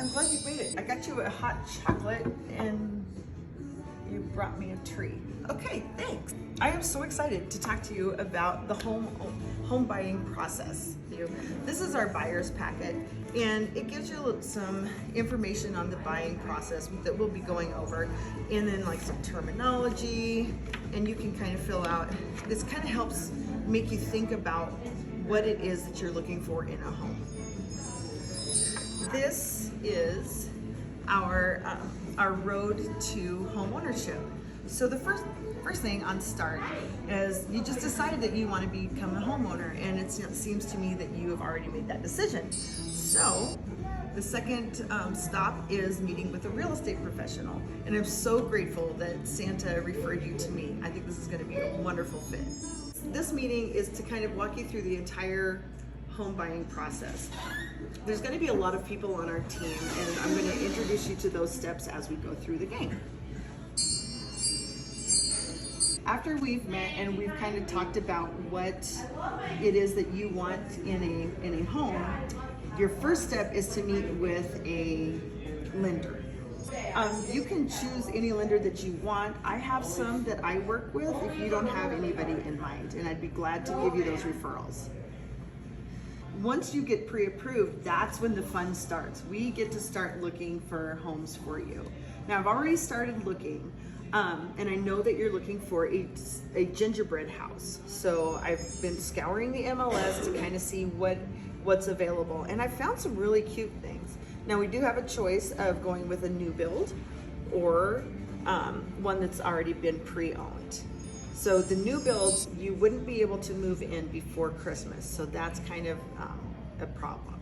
I'm glad you made it. I got you a hot chocolate and you brought me a tree. Okay, thanks. I am so excited to talk to you about the home buying process. This is our buyer's packet, and it gives you some information on the buying process that we'll be going over, and then like some terminology, and you can kind of fill out. This kind of helps make you think about what it is that you're looking for in a home. This is our road to home ownership. So the first thing on start is you just decided that you want to become a homeowner, and it seems to me that you have already made that decision. So the second stop is meeting with a real estate professional, and I'm so grateful that Santa referred you to me. I think this is going to be a wonderful fit. This meeting is to kind of walk you through the entire home buying process. There's going to be a lot of people on our team, and I'm going to introduce you to those steps as we go through the game. After we've met and we've kind of talked about what it is that you want in a home, your first step is to meet with a lender. You can choose any lender that you want. I have some that I work with if you don't have anybody in mind, and I'd be glad to give you those referrals. Once you get pre-approved, that's when the fun starts. We get to start looking for homes for you. Now, I've already started looking, and I know that you're looking for a gingerbread house. So I've been scouring the MLS to kind of see what's available, and I found some really cute things. Now, we do have a choice of going with a new build or one that's already been pre-owned. So the new builds, you wouldn't be able to move in before Christmas. So that's kind of a problem.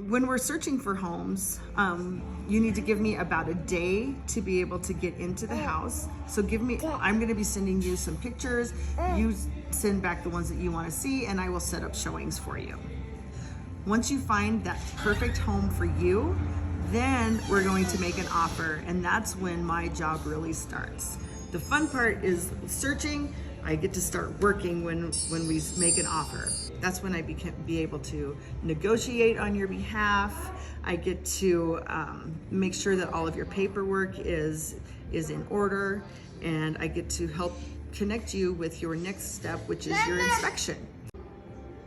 When we're searching for homes, you need to give me about a day to be able to get into the house. So I'm gonna be sending you some pictures. You send back the ones that you wanna see, and I will set up showings for you. Once you find that perfect home for you, then we're going to make an offer, and that's when my job really starts. The fun part is searching. I get to start working when we make an offer. That's when I be able to negotiate on your behalf. I get to make sure that all of your paperwork is in order, and I get to help connect you with your next step, which is your inspection.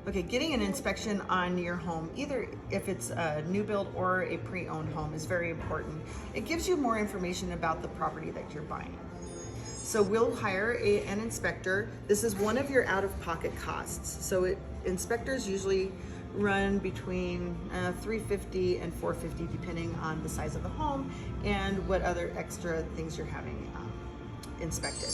Okay, getting an inspection on your home, either if it's a new build or a pre-owned home, is very important. It gives you more information about the property that you're buying. So we'll hire an inspector. This is one of your out-of-pocket costs. So inspectors usually run between $350 and $450, depending on the size of the home and what other extra things you're having inspected.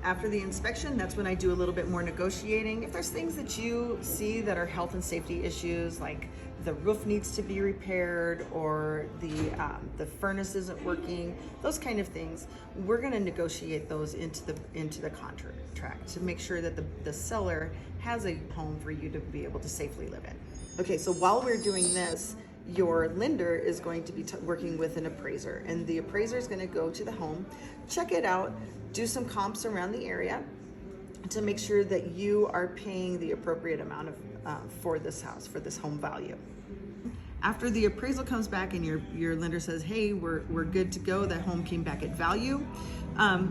After the inspection, that's when I do a little bit more negotiating. If there's things that you see that are health and safety issues, like the roof needs to be repaired or the furnace isn't working, those kind of things, we're going to negotiate those into the contract to make sure that the seller has a home for you to be able to safely live in. Okay, so while we're doing this, your lender is going to be working with an appraiser, and the appraiser is going to go to the home, check it out, do some comps around the area to make sure that you are paying the appropriate amount of for this house, for this home value. After the appraisal comes back and your lender says, hey, we're good to go, the home came back at value,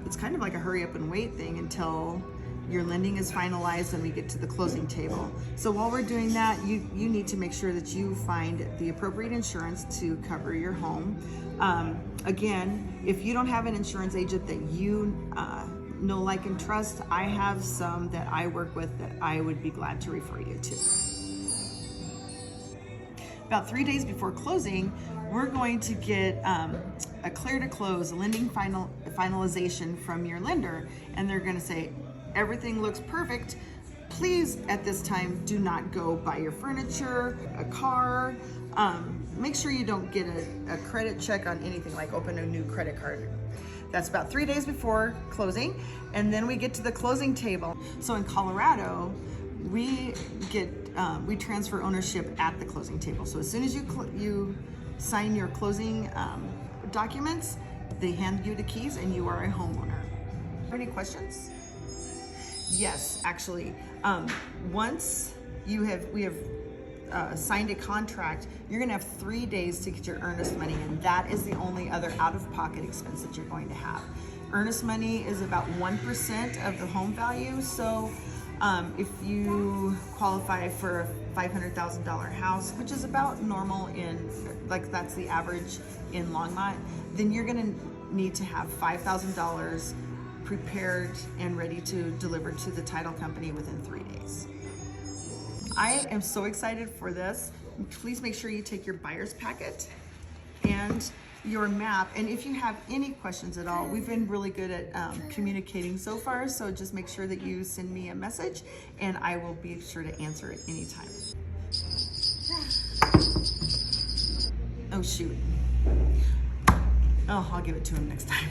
it's kind of like a hurry up and wait thing until your lending is finalized and we get to the closing table. So while we're doing that, you need to make sure that you find the appropriate insurance to cover your home. Again, if you don't have an insurance agent that you know, like, and trust, I have some that I work with that I would be glad to refer you to. About 3 days before closing, we're going to get a clear to close, a lending finalization from your lender, and they're going to say, everything looks perfect. Please, at this time, do not go buy your furniture, a car. Make sure you don't get a credit check on anything, like open a new credit card. That's about 3 days before closing, and then we get to the closing table. So in Colorado, we transfer ownership at the closing table. So as soon as you sign your closing documents, they hand you the keys and you are a homeowner. Any questions? Yes, actually, once we have signed a contract, you're gonna have 3 days to get your earnest money, and that is the only other out-of-pocket expense that you're going to have. Earnest money is about 1% of the home value, so if you qualify for a $500,000 house, which is about normal in, like that's the average in Longmont, then you're gonna need to have $5,000 prepared and ready to deliver to the title company within 3 days. I am so excited for this. Please make sure you take your buyer's packet and your map. And if you have any questions at all, we've been really good at communicating so far. So just make sure that you send me a message and I will be sure to answer it anytime. Oh shoot. Oh, I'll give it to him next time.